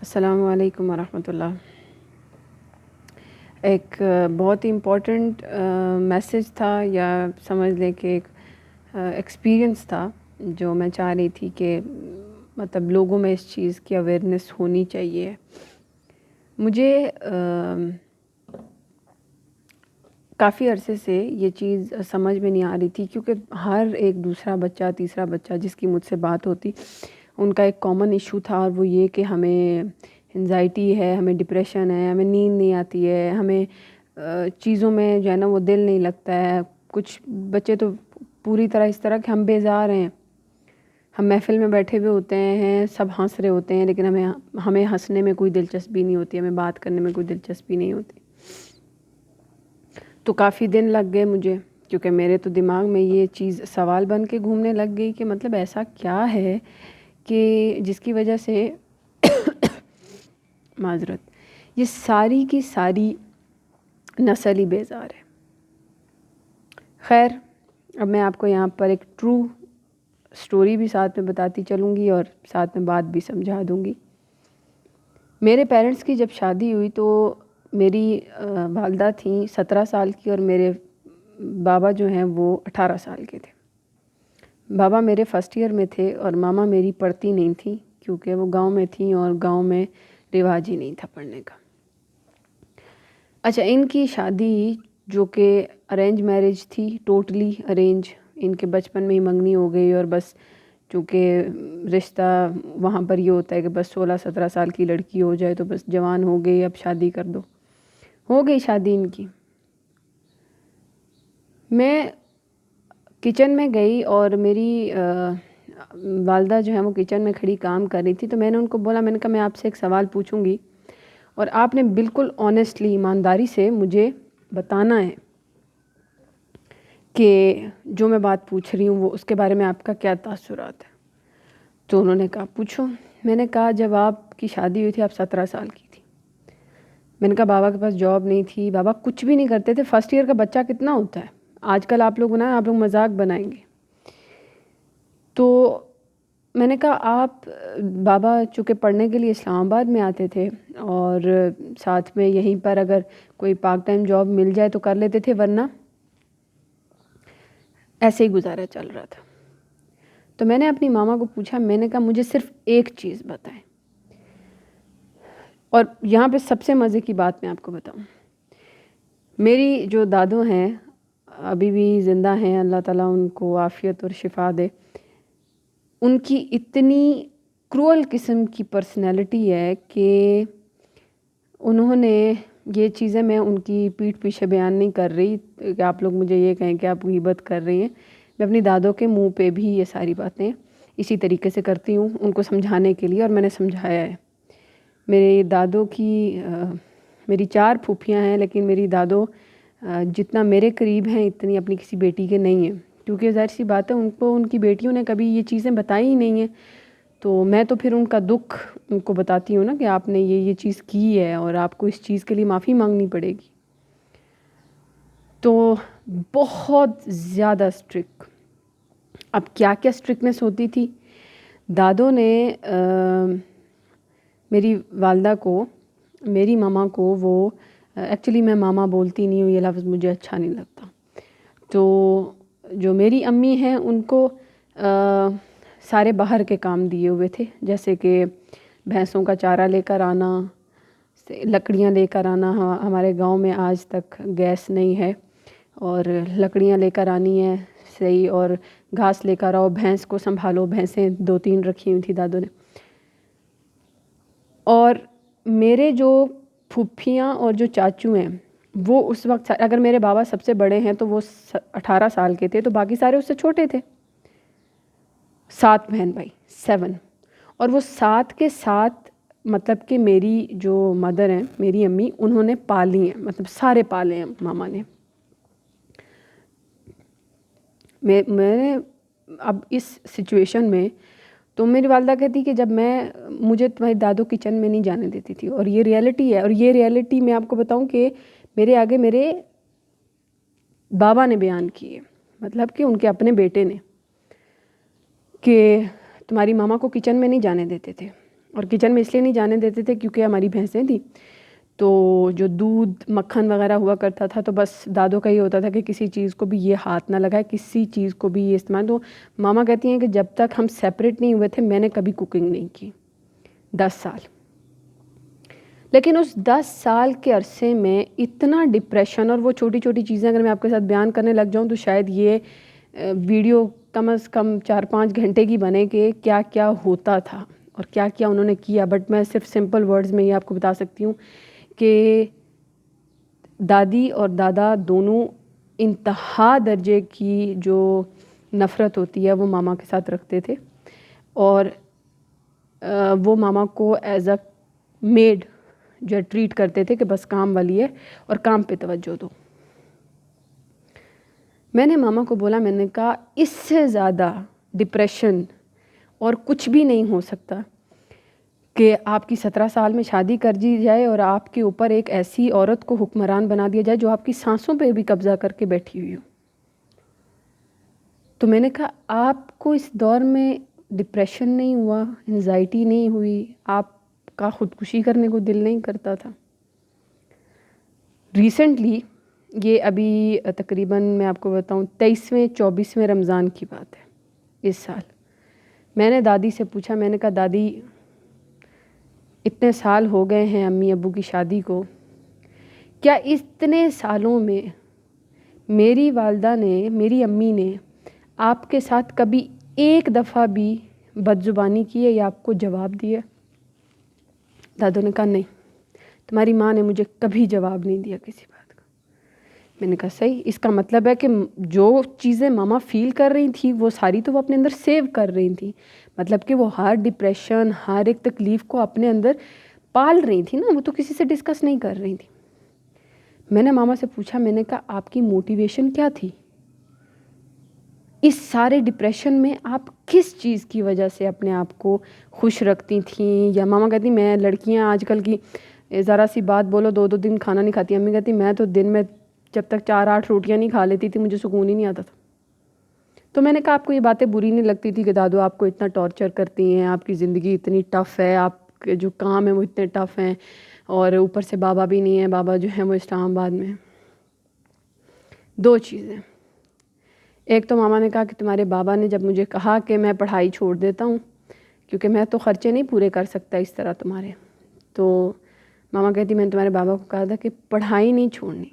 السلام علیکم ورحمۃ اللہ۔ ایک بہت ہی امپورٹنٹ میسج تھا، یا سمجھ لیں کہ ایک ایکسپیرئنس تھا جو میں چاہ رہی تھی کہ مطلب لوگوں میں اس چیز کی اویئرنیس ہونی چاہیے۔ مجھے کافی عرصے سے یہ چیز سمجھ میں نہیں آ رہی تھی، کیونکہ ہر ایک دوسرا بچہ تیسرا بچہ جس کی مجھ سے بات ہوتی ان کا ایک کامن ایشو تھا، اور وہ یہ کہ ہمیں انزائٹی ہے، ہمیں ڈپریشن ہے، ہمیں نیند نہیں آتی ہے، ہمیں چیزوں میں جو ہے نا وہ دل نہیں لگتا ہے۔ کچھ بچے تو پوری طرح اس طرح کہ ہم بیزار ہیں، ہم محفل میں بیٹھے ہوئے ہوتے ہیں، سب ہنس رہے ہوتے ہیں، لیکن ہمیں ہنسنے میں کوئی دلچسپی نہیں ہوتی، ہمیں بات کرنے میں کوئی دلچسپی نہیں ہوتی۔ تو کافی دن لگ گئے مجھے، کیونکہ میرے تو دماغ میں یہ چیز سوال بن کے گھومنے لگ گئی کہ مطلب ایسا کیا ہے کہ جس کی وجہ سے معذرت یہ ساری کی ساری نسل ہی بیزار ہے۔ خیر، اب میں آپ کو یہاں پر ایک ٹرو سٹوری بھی ساتھ میں بتاتی چلوں گی اور ساتھ میں بات بھی سمجھا دوں گی۔ میرے پیرنٹس کی جب شادی ہوئی تو میری والدہ تھیں 17 سال کی، اور میرے بابا جو ہیں وہ 18 سال کے تھے۔ بابا میرے فرسٹ ایئر میں تھے اور ماما میری پڑھتی نہیں تھیں، کیونکہ وہ گاؤں میں تھیں اور گاؤں میں رواج ہی نہیں تھا پڑھنے کا۔ اچھا، ان کی شادی جو کہ ارینج میرج تھی، ٹوٹلی ارینج، ان کے بچپن میں ہی منگنی ہو گئی، اور بس چونکہ رشتہ وہاں پر یہ ہوتا ہے کہ بس 16-17 سال کی لڑکی ہو جائے تو بس جوان ہو گئی، اب شادی کر دو۔ ہو گئی شادی ان کی۔ میں کچن میں گئی اور میری والدہ جو ہے وہ کچن میں کھڑی کام کر رہی تھی، تو میں نے ان کو بولا، میں نے کہا میں آپ سے ایک سوال پوچھوں گی اور آپ نے بالکل آنیسٹلی، ایمانداری سے مجھے بتانا ہے کہ جو میں بات پوچھ رہی ہوں وہ اس کے بارے میں آپ کا کیا تاثرات ہے۔ تو انہوں نے کہا پوچھو۔ میں نے کہا جب آپ کی شادی ہوئی تھی آپ 17 سال کی تھی۔ میں نے کہا بابا کے پاس جاب نہیں تھی، بابا کچھ بھی نہیں کرتے تھے، فرسٹ ایئر کا بچہ کتنا ہوتا ہے آج کل، آپ لوگ آپ لوگ مذاق بنائیں گے۔ تو میں نے کہا آپ بابا چونکہ پڑھنے کے لیے اسلام آباد میں آتے تھے، اور ساتھ میں یہیں پر اگر کوئی پارٹ ٹائم جاب مل جائے تو کر لیتے تھے، ورنہ ایسے ہی گزارا چل رہا تھا۔ تو میں نے اپنی ماما کو پوچھا، میں نے کہا مجھے صرف ایک چیز بتائیں، اور یہاں پہ سب سے مزے کی بات میں آپ کو بتاؤں، میری جو دادو ہیں ابھی بھی زندہ ہیں، اللہ تعالیٰ ان کو عافیت اور شفا دے۔ ان کی اتنی کرول قسم کی پرسنالٹی ہے کہ انہوں نے یہ چیزیں، میں ان کی پیٹھ پیچھے بیان نہیں کر رہی کہ آپ لوگ مجھے یہ کہیں کہ آپ غیبت کر رہی ہیں، میں اپنی دادوں کے منہ پہ بھی یہ ساری باتیں اسی طریقے سے کرتی ہوں ان کو سمجھانے کے لیے، اور میں نے سمجھایا ہے۔ میرے دادوں کی میری 4 پھوپھیاں ہیں، لیکن میری دادو جتنا میرے قریب ہیں اتنی اپنی کسی بیٹی کے نہیں ہیں، کیونکہ ظاہر سی بات ہے ان کو ان کی بیٹیوں نے کبھی یہ چیزیں بتائی ہی نہیں ہیں، تو میں تو پھر ان کا دکھ ان کو بتاتی ہوں نا کہ آپ نے یہ چیز کی ہے اور آپ کو اس چیز کے لیے معافی مانگنی پڑے گی۔ تو بہت زیادہ اسٹرکٹ۔ اب کیا کیا اسٹرکٹنیس ہوتی تھی؟ دادوں نے میری والدہ کو، میری ماما کو، وہ ایکچولی میں ماما بولتی نہیں ہوں، یہ لفظ مجھے اچھا نہیں لگتا، تو جو میری امی ہیں ان کو سارے باہر کے کام دیے ہوئے تھے، جیسے کہ بھینسوں کا چارہ لے کر آنا، لکڑیاں لے کر آنا۔ ہمارے گاؤں میں آج تک گیس نہیں ہے، اور لکڑیاں لے کر آنی ہے صحیح، اور گھاس لے کر آؤ، بھینس کو سنبھالو، بھینسیں 2-3 رکھی ہوئی تھی دادوں نے۔ اور میرے جو پھوپھیاں اور جو چاچو ہیں وہ اس وقت، اگر میرے بابا سب سے بڑے ہیں تو وہ 18 سال کے تھے، تو باقی سارے اس سے چھوٹے تھے۔ 7 بہن بھائی، 7، اور وہ 7 کے 7 مطلب کہ میری جو مدر ہیں، میری امی، انہوں نے پالی ہیں، مطلب سارے پالے ہیں ماما نے۔ میں نے اب اس سچویشن میں تو میری والدہ کہتی کہ جب مجھے تمہاری دادو کچن میں نہیں جانے دیتی تھی، اور یہ ریئلٹی ہے، اور یہ ریئلٹی میں آپ کو بتاؤں کہ میرے آگے میرے بابا نے بیان کی ہے، مطلب کہ ان کے اپنے بیٹے نے، کہ تمہاری ماما کو کچن میں نہیں جانے دیتے تھے، اور کچن میں اس لیے نہیں جانے دیتے تھے کیونکہ ہماری بھینسیں تھیں، تو جو دودھ مکھن وغیرہ ہوا کرتا تھا تو بس دادوں کا یہ ہوتا تھا کہ کسی چیز کو بھی یہ ہاتھ نہ لگائے، کسی چیز کو بھی یہ استعمال. تو ماما کہتی ہیں کہ جب تک ہم سیپریٹ نہیں ہوئے تھے میں نے کبھی کوکنگ نہیں کی 10 سال. لیکن اس 10 سال کے عرصے میں اتنا ڈپریشن، اور وہ چھوٹی چھوٹی چیزیں اگر میں آپ کے ساتھ بیان کرنے لگ جاؤں تو شاید یہ ویڈیو کم از کم 4-5 گھنٹے کی بنے کہ کیا کیا ہوتا تھا اور کیا کیا انہوں نے کیا. بٹ میں صرف سمپل ورڈز میں یہ آپ کو بتا سکتی ہوں کہ دادی اور دادا دونوں انتہا درجے کی جو نفرت ہوتی ہے وہ ماما کے ساتھ رکھتے تھے، اور وہ ماما کو ایز اے میڈ جو ٹریٹ کرتے تھے کہ بس کام والی ہے اور کام پہ توجہ دو. میں نے ماما کو بولا، میں نے کہا اس سے زیادہ ڈپریشن اور کچھ بھی نہیں ہو سکتا کہ آپ کی 17 سال میں شادی کر دی جائے اور آپ کے اوپر ایک ایسی عورت کو حکمران بنا دیا جائے جو آپ کی سانسوں پہ بھی قبضہ کر کے بیٹھی ہوئی ہو. تو میں نے کہا آپ کو اس دور میں ڈپریشن نہیں ہوا، انزائٹی نہیں ہوئی، آپ کا خودکشی کرنے کو دل نہیں کرتا تھا؟ ریسنٹلی یہ ابھی تقریباً میں آپ کو بتاؤں 23ویں-24ویں رمضان کی بات ہے اس سال. میں نے دادی سے پوچھا، میں نے کہا دادی اتنے سال ہو گئے ہیں امی ابو کی شادی کو، کیا اتنے سالوں میں میری والدہ نے، میری امی نے آپ کے ساتھ کبھی ایک دفعہ بھی بد زبانی کی ہے یا آپ کو جواب دیا؟ دادوں نے کہا نہیں، تمہاری ماں نے مجھے کبھی جواب نہیں دیا کسی بات کا. میں نے کہا صحیح، اس کا مطلب ہے کہ جو چیزیں ماما فیل کر رہی تھیں وہ ساری تو وہ اپنے اندر سیو کر رہی تھیں، مطلب کہ وہ ہر ڈپریشن، ہر ایک تکلیف کو اپنے اندر پال رہی تھیں نا، وہ تو کسی سے ڈسکس نہیں کر رہی تھیں. میں نے ماما سے پوچھا، میں نے کہا آپ کی موٹیویشن کیا تھی اس سارے ڈپریشن میں؟ آپ کس چیز کی وجہ سے اپنے آپ کو خوش رکھتی تھیں؟ یا ماما کہتی میں لڑکیاں آج کل کی ذرا سی بات بولو 2-2 دن کھانا نہیں کھاتی. امی کہتی میں تو دن میں جب تک 4-8 روٹیاں نہیں کھا لیتی تھی مجھے سکون ہی نہیں آتا تھا. تو میں نے کہا آپ کو یہ باتیں بری نہیں لگتی تھی کہ دادو آپ کو اتنا ٹارچر کرتی ہیں، آپ کی زندگی اتنی ٹف ہے، آپ کے جو کام ہیں وہ اتنے ٹف ہیں، اور اوپر سے بابا بھی نہیں ہے، بابا جو ہیں وہ اسلام آباد میں ہیں. 2 چیزیں. ایک تو ماما نے کہا کہ تمہارے بابا نے جب مجھے کہا کہ میں پڑھائی چھوڑ دیتا ہوں کیونکہ میں تو خرچے نہیں پورے کر سکتا اس طرح تمہارے، تو ماما کہتی میں نے تمہارے بابا کو کہا تھا کہ پڑھائی نہیں چھوڑنی.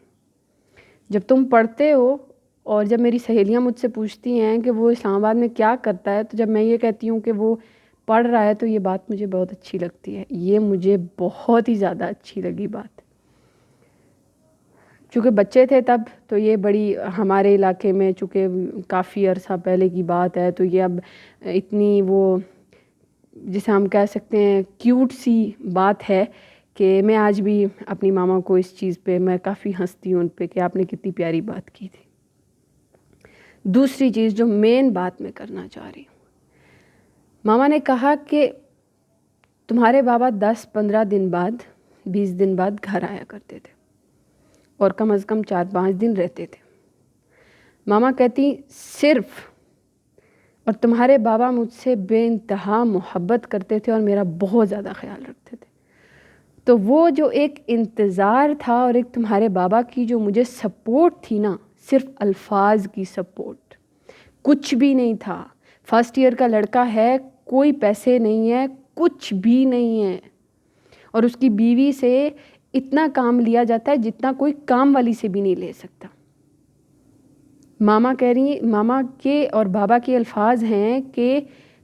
جب تم پڑھتے ہو اور جب میری سہیلیاں مجھ سے پوچھتی ہیں کہ وہ اسلام آباد میں کیا کرتا ہے، تو جب میں یہ کہتی ہوں کہ وہ پڑھ رہا ہے تو یہ بات مجھے بہت اچھی لگتی ہے. یہ مجھے بہت ہی زیادہ اچھی لگی بات. چونکہ بچے تھے تب تو یہ بڑی ہمارے علاقے میں، چونکہ کافی عرصہ پہلے کی بات ہے، تو یہ اب اتنی وہ جسے ہم کہہ سکتے ہیں کیوٹ سی بات ہے کہ میں آج بھی اپنی ماما کو اس چیز پہ میں کافی ہنستی ہوں ان پہ کہ آپ نے کتنی پیاری بات کی تھی. دوسری چیز جو مین بات میں کرنا چاہ رہی ہوں، ماما نے کہا کہ تمہارے بابا 10-15 دن بعد 20 دن بعد گھر آیا کرتے تھے اور کم از کم 4-5 دن رہتے تھے. ماما کہتی صرف، اور تمہارے بابا مجھ سے بے انتہا محبت کرتے تھے اور میرا بہت زیادہ خیال رکھتے تھے. تو وہ جو ایک انتظار تھا اور ایک تمہارے بابا کی جو مجھے سپورٹ تھی نا، صرف الفاظ کی سپورٹ، کچھ بھی نہیں تھا. فرسٹ ایئر کا لڑکا ہے، کوئی پیسے نہیں ہے، کچھ بھی نہیں ہے، اور اس کی بیوی سے اتنا کام لیا جاتا ہے جتنا کوئی کام والی سے بھی نہیں لے سکتا. ماما کہہ رہی ہیں، ماما کے اور بابا کے الفاظ ہیں کہ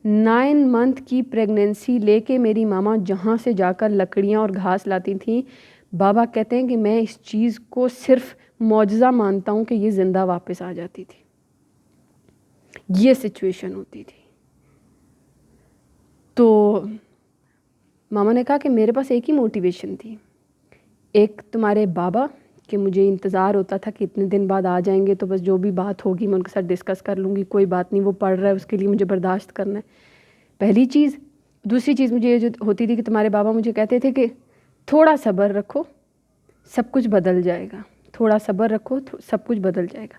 9 منتھ کی پریگننسی لے کے میری ماما جہاں سے جا کر لکڑیاں اور گھاس لاتی تھیں، بابا کہتے ہیں کہ میں اس چیز کو صرف معجزہ مانتا ہوں کہ یہ زندہ واپس آ جاتی تھی. یہ سچویشن ہوتی تھی. تو ماما نے کہا کہ میرے پاس ایک ہی موٹیویشن تھی، ایک تمہارے بابا کہ مجھے انتظار ہوتا تھا کہ اتنے دن بعد آ جائیں گے تو بس جو بھی بات ہوگی میں ان کے ساتھ ڈسکس کر لوں گی، کوئی بات نہیں، وہ پڑھ رہا ہے اس کے لیے مجھے برداشت کرنا ہے، پہلی چیز. دوسری چیز مجھے یہ جو ہوتی تھی کہ تمہارے بابا مجھے کہتے تھے کہ تھوڑا صبر رکھو سب کچھ بدل جائے گا، تھوڑا صبر رکھو سب کچھ بدل جائے گا.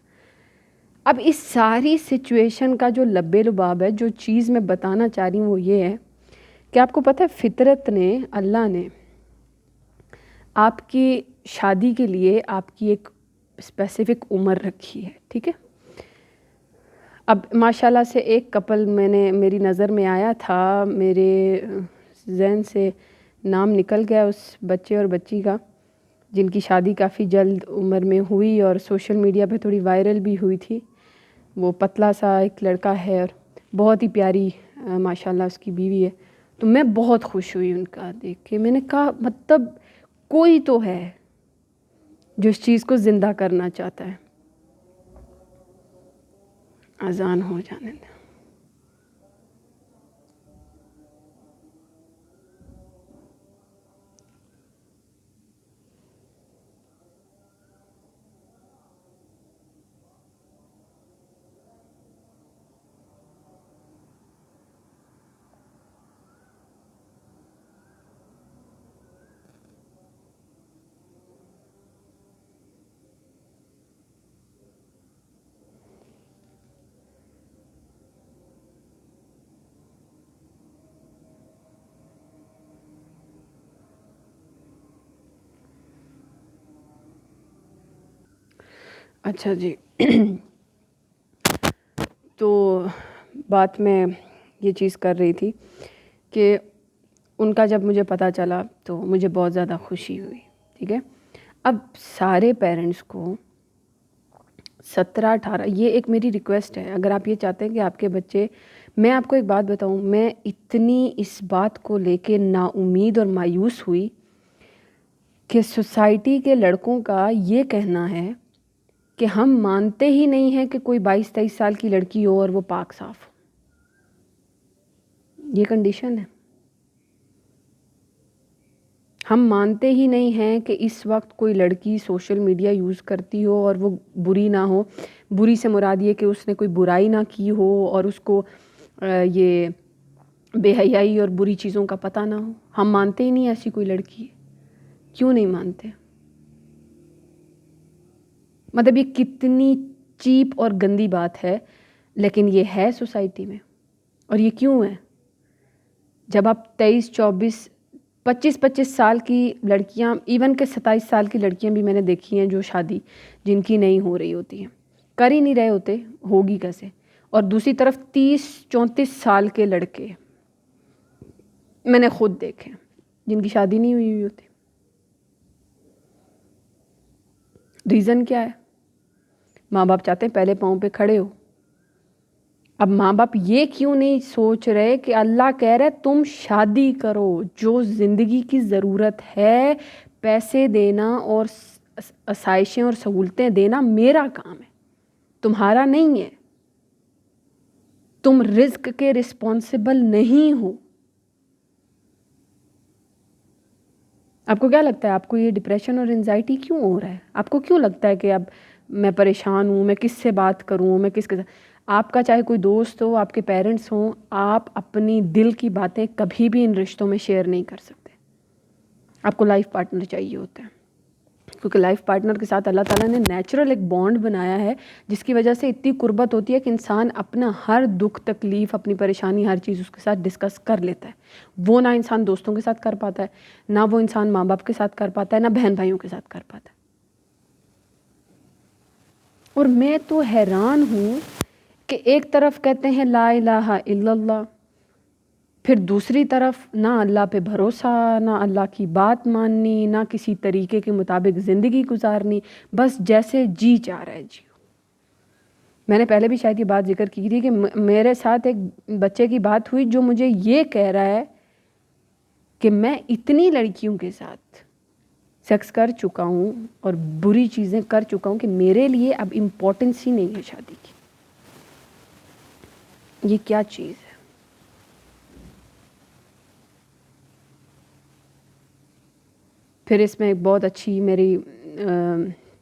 اب اس ساری سچویشن کا جو لبے لباب ہے، جو چیز میں بتانا چاہ رہی ہوں وہ یہ ہے کہ آپ کو پتہ ہے فطرت نے، اللہ نے آپ کی شادی کے لیے آپ کی ایک اسپیسیفک عمر رکھی ہے، ٹھیک ہے؟ اب ماشاءاللہ سے ایک کپل میری نظر میں آیا تھا، میرے ذہن سے نام نکل گیا اس بچے اور بچی کا، جن کی شادی کافی جلد عمر میں ہوئی اور سوشل میڈیا پہ تھوڑی وائرل بھی ہوئی تھی۔ وہ پتلا سا ایک لڑکا ہے اور بہت ہی پیاری ماشاءاللہ اس کی بیوی ہے۔ تو میں بہت خوش ہوئی ان کا دیکھ کے، میں نے کہا مطلب کوئی تو ہے جو اس چیز کو زندہ کرنا چاہتا ہے۔ اذان ہو جانے دیں۔ اچھا جی، تو بات میں یہ چیز کر رہی تھی کہ ان کا جب مجھے پتہ چلا تو مجھے بہت زیادہ خوشی ہوئی، ٹھیک ہے؟ اب سارے پیرنٹس کو 17-18، یہ ایک میری ریکویسٹ ہے، اگر آپ یہ چاہتے ہیں کہ آپ کے بچے، میں آپ کو ایک بات بتاؤں، میں اتنی اس بات کو لے کے نا امید اور مایوس ہوئی کہ سوسائٹی کے لڑکوں کا یہ کہنا ہے کہ ہم مانتے ہی نہیں ہیں کہ کوئی 22-23 سال کی لڑکی ہو اور وہ پاک صاف ہو۔ یہ کنڈیشن ہے۔ ہم مانتے ہی نہیں ہیں کہ اس وقت کوئی لڑکی سوشل میڈیا یوز کرتی ہو اور وہ بری نہ ہو۔ بری سے مراد یہ کہ اس نے کوئی برائی نہ کی ہو اور اس کو یہ بے حیائی اور بری چیزوں کا پتہ نہ ہو۔ ہم مانتے ہی نہیں ایسی کوئی لڑکی ہے۔ کیوں نہیں مانتے؟ مطلب یہ کتنی چیپ اور گندی بات ہے، لیکن یہ ہے سوسائٹی میں۔ اور یہ کیوں ہے؟ جب آپ 23-24 25 سال کی لڑکیاں، ایون کہ 27 سال کی لڑکیاں بھی میں نے دیکھی ہیں جو شادی جن کی نہیں ہو رہی ہوتی ہیں، کر ہی نہیں رہے ہوتے، ہوگی کیسے؟ اور دوسری طرف 30-34 سال کے لڑکے میں نے خود دیکھے جن کی شادی نہیں ہوئی ہوتی۔ ریزن کیا ہے؟ ماں باپ چاہتے ہیں پہلے پاؤں پہ کھڑے ہو۔ اب ماں باپ یہ کیوں نہیں سوچ رہے کہ اللہ کہہ رہے تم شادی کرو، جو زندگی کی ضرورت ہے پیسے دینا اور آسائشیں اور سہولتیں دینا میرا کام ہے، تمہارا نہیں ہے۔ تم رزق کے رسپانسبل نہیں ہو۔ آپ کو کیا لگتا ہے آپ کو یہ ڈپریشن اور انزائٹی کیوں ہو رہا ہے؟ آپ کو کیوں لگتا ہے کہ اب میں پریشان ہوں، میں کس سے بات کروں، میں کس کے ساتھ؟ آپ کا چاہے کوئی دوست ہو، آپ کے پیرنٹس ہوں، آپ اپنی دل کی باتیں کبھی بھی ان رشتوں میں شیئر نہیں کر سکتے۔ آپ کو لائف پارٹنر چاہیے ہوتا ہے، کیونکہ لائف پارٹنر کے ساتھ اللہ تعالیٰ نے نیچرل ایک بانڈ بنایا ہے جس کی وجہ سے اتنی قربت ہوتی ہے کہ انسان اپنا ہر دکھ تکلیف، اپنی پریشانی، ہر چیز اس کے ساتھ ڈسکس کر لیتا ہے۔ وہ نہ انسان دوستوں کے ساتھ کر پاتا ہے، نہ وہ انسان ماں باپ کے ساتھ کر پاتا ہے، نہ بہن بھائیوں کے ساتھ کر پاتا ہے۔ اور میں تو حیران ہوں کہ ایک طرف کہتے ہیں لا الہ الا اللہ، پھر دوسری طرف نہ اللہ پہ بھروسہ، نہ اللہ کی بات ماننی، نہ کسی طریقے کے مطابق زندگی گزارنی، بس جیسے جی چاہ رہا ہے جی۔ میں نے پہلے بھی شاید یہ بات ذکر کی تھی کہ میرے ساتھ ایک بچے کی بات ہوئی جو مجھے یہ کہہ رہا ہے کہ میں اتنی لڑکیوں کے ساتھ سیکس کر چکا ہوں اور بری چیزیں کر چکا ہوں کہ میرے لیے اب امپورٹنس ہی نہیں ہے شادی کی۔ یہ کیا چیز ہے؟ پھر اس میں ایک بہت اچھی میری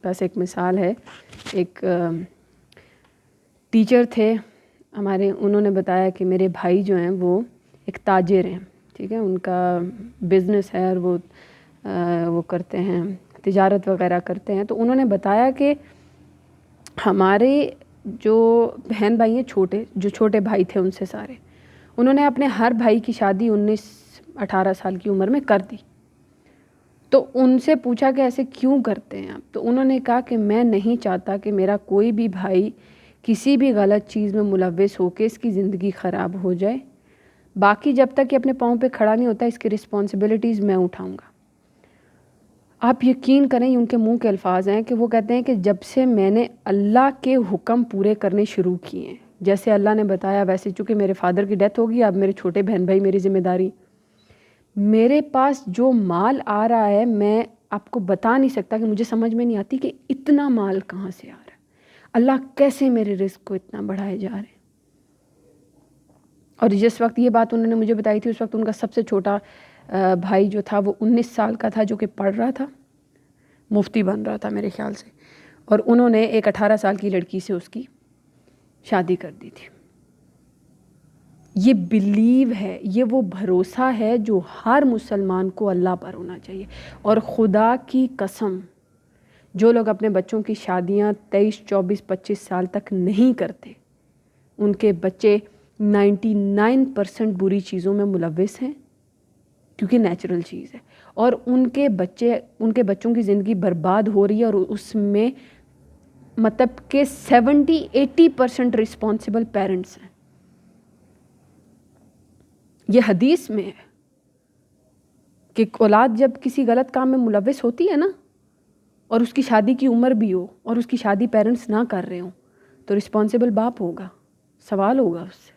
پاس ایک مثال ہے۔ ایک ٹیچر تھے ہمارے، انہوں نے بتایا کہ میرے بھائی جو ہیں وہ ایک تاجر ہیں، ٹھیک ہے، ان کا بزنس ہے اور وہ کرتے ہیں تجارت وغیرہ کرتے ہیں۔ تو انہوں نے بتایا کہ ہمارے جو بہن بھائی ہیں چھوٹے، جو چھوٹے بھائی تھے ان سے سارے، انہوں نے اپنے ہر بھائی کی شادی 19-18 سال کی عمر میں کر دی. تو ان سے پوچھا کہ ایسے کیوں کرتے ہیں آپ؟ تو انہوں نے کہا کہ میں نہیں چاہتا کہ میرا کوئی بھی بھائی کسی بھی غلط چیز میں ملوث ہو کے اس کی زندگی خراب ہو جائے. باقی جب تک یہ اپنے پاؤں پہ کھڑا نہیں ہوتا اس کی رسپانسبلٹیز میں اٹھاؤں گا. آپ یقین کریں ان کے منہ کے الفاظ ہیں کہ وہ کہتے ہیں کہ جب سے میں نے اللہ کے حکم پورے کرنے شروع کیے ہیں، جیسے اللہ نے بتایا ویسے، چونکہ میرے فادر کی ڈیتھ ہوگی اب میرے چھوٹے بہن بھائی میری ذمہ داری، میرے پاس جو مال آ رہا ہے میں آپ کو بتا نہیں سکتا، کہ مجھے سمجھ میں نہیں آتی کہ اتنا مال کہاں سے آ رہا ہے، اللہ کیسے میرے رزق کو اتنا بڑھائے جا رہے ہیں. اور جس وقت یہ بات انہوں نے مجھے بتائی تھی اس وقت ان کا سب سے چھوٹا بھائی جو تھا وہ 19 سال کا تھا، جو کہ پڑھ رہا تھا، مفتی بن رہا تھا میرے خیال سے، اور انہوں نے ایک 18 سال کی لڑکی سے اس کی شادی کر دی تھی. یہ بلیو ہے، یہ وہ بھروسہ ہے جو ہر مسلمان کو اللہ پر ہونا چاہیے. اور خدا کی قسم جو لوگ اپنے بچوں کی شادیاں 23, 24, 25 سال تک نہیں کرتے، ان کے بچے 99% بری چیزوں میں ملوث ہیں، کیونکہ نیچرل چیز ہے، اور ان کے بچوں کی زندگی برباد ہو رہی ہے، اور اس میں مطلب کہ 70-80% رسپانسبل پیرنٹس ہیں. یہ حدیث میں ہے کہ اولاد جب کسی غلط کام میں ملوث ہوتی ہے نا، اور اس کی شادی کی عمر بھی ہو اور اس کی شادی پیرنٹس نہ کر رہے ہوں، تو رسپانسبل باپ ہوگا، سوال ہوگا اس سے.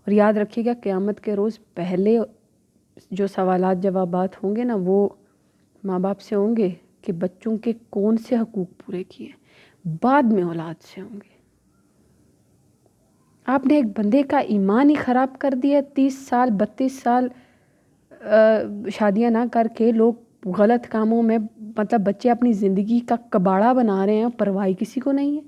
اور یاد رکھیے گا قیامت کے روز پہلے جو سوالات جوابات ہوں گے نا وہ ماں باپ سے ہوں گے کہ بچوں کے کون سے حقوق پورے کیے، بعد میں اولاد سے ہوں گے. آپ نے ایک بندے کا ایمان ہی خراب کر دیا. 30 سال 32 سال شادیاں نہ کر کے لوگ غلط کاموں میں، مطلب بچے اپنی زندگی کا کباڑہ بنا رہے ہیں، پرواہ کسی کو نہیں ہے.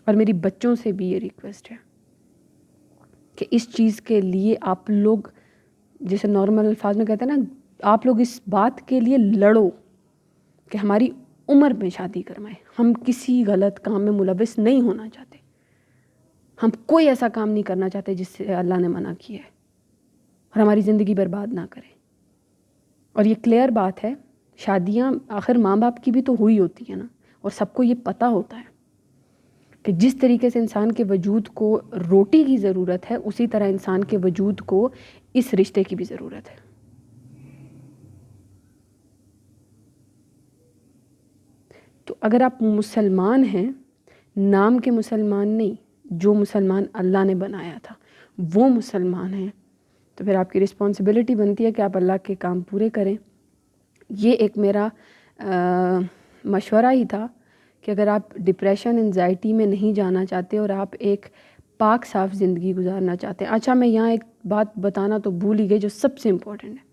اور میری بچوں سے بھی یہ ریکویسٹ ہے کہ اس چیز کے لیے آپ لوگ، جیسے نارمل الفاظ میں کہتے ہیں نا، آپ لوگ اس بات کے لیے لڑو کہ ہماری عمر میں شادی کروائیں. ہم کسی غلط کام میں ملوث نہیں ہونا چاہتے، ہم کوئی ایسا کام نہیں کرنا چاہتے جس سے اللہ نے منع کیا ہے، اور ہماری زندگی برباد نہ کریں. اور یہ کلیئر بات ہے، شادیاں آخر ماں باپ کی بھی تو ہوئی ہوتی ہیں نا، اور سب کو یہ پتہ ہوتا ہے کہ جس طریقے سے انسان کے وجود کو روٹی کی ضرورت ہے، اسی طرح انسان کے وجود کو اس رشتے کی بھی ضرورت ہے. تو اگر آپ مسلمان ہیں، نام کے مسلمان نہیں، جو مسلمان اللہ نے بنایا تھا وہ مسلمان ہیں، تو پھر آپ کی رسپانسبلٹی بنتی ہے کہ آپ اللہ کے کام پورے کریں. یہ ایک میرا مشورہ ہی تھا کہ اگر آپ ڈپریشن انزائٹی میں نہیں جانا چاہتے اور آپ ایک پاک صاف زندگی گزارنا چاہتے ہیں. اچھا، میں یہاں ایک بات بتانا تو بھول ہی گئی جو سب سے امپورٹنٹ ہے.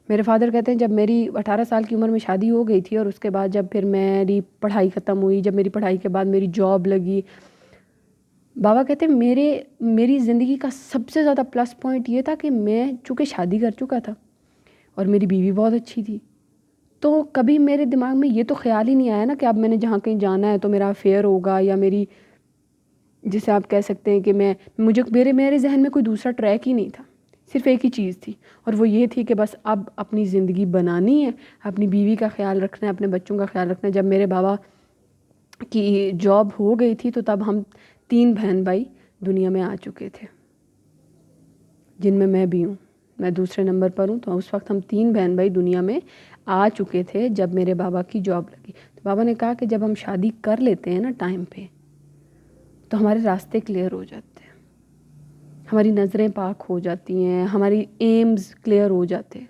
میرے فادر کہتے ہیں جب میری 18 سال کی عمر میں شادی ہو گئی تھی، اور اس کے بعد جب پھر میری پڑھائی ختم ہوئی، جب میری پڑھائی کے بعد میری جاب لگی، بابا کہتے ہیں میری زندگی کا سب سے زیادہ پلس پوائنٹ یہ تھا کہ میں چونکہ شادی کر چکا تھا اور میری بیوی بہت اچھی تھی، تو کبھی میرے دماغ میں یہ تو خیال ہی نہیں آیا نا کہ اب میں نے جہاں کہیں جانا ہے تو میرا افیئر ہوگا، یا میری، جسے آپ کہہ سکتے ہیں کہ میرے ذہن میں کوئی دوسرا ٹریک ہی نہیں تھا. صرف ایک ہی چیز تھی، اور وہ یہ تھی کہ بس اب اپنی زندگی بنانی ہے، اپنی بیوی کا خیال رکھنا ہے، اپنے بچوں کا خیال رکھنا ہے. جب میرے بابا کی جاب ہو گئی تھی تو تب ہم 3 بہن بھائی دنیا میں آ چکے تھے، جن میں بھی ہوں، میں دوسرے نمبر پر ہوں. تو اس وقت ہم 3 بہن بھائی دنیا میں آ چکے تھے جب میرے بابا کی جاب لگی. تو بابا نے کہا کہ جب ہم شادی کر لیتے ہیں نا ٹائم پہ، تو ہمارے راستے کلیئر ہو جاتے ہیں، ہماری نظریں پاک ہو جاتی ہیں، ہماری ایمز کلیئر ہو جاتے ہیں.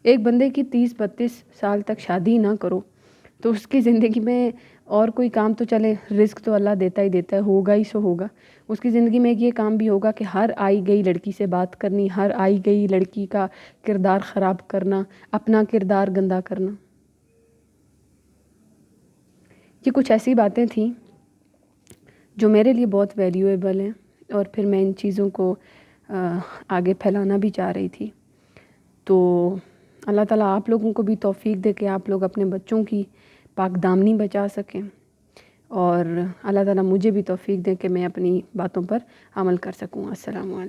ایک بندے کی 30-32 سال تک شادی نہ کرو تو اس کی زندگی میں اور کوئی کام تو چلے، رزق تو اللہ دیتا ہی دیتا ہے، ہوگا ہی سو ہوگا. اس کی زندگی میں ایک یہ کام بھی ہوگا کہ ہر آئی گئی لڑکی سے بات کرنی، ہر آئی گئی لڑکی کا کردار خراب کرنا، اپنا کردار گندا کرنا. یہ کچھ ایسی باتیں تھیں جو میرے لیے بہت ویلیویبل ہیں، اور پھر میں ان چیزوں کو آگے پھیلانا بھی چاہ رہی تھی. تو اللہ تعالیٰ آپ لوگوں کو بھی توفیق دے کہ آپ لوگ اپنے بچوں کی پاک دامنی بچا سکیں. اور اللہ تعالیٰ مجھے بھی توفیق دیں کہ میں اپنی باتوں پر عمل کر سکوں. السلام علیکم.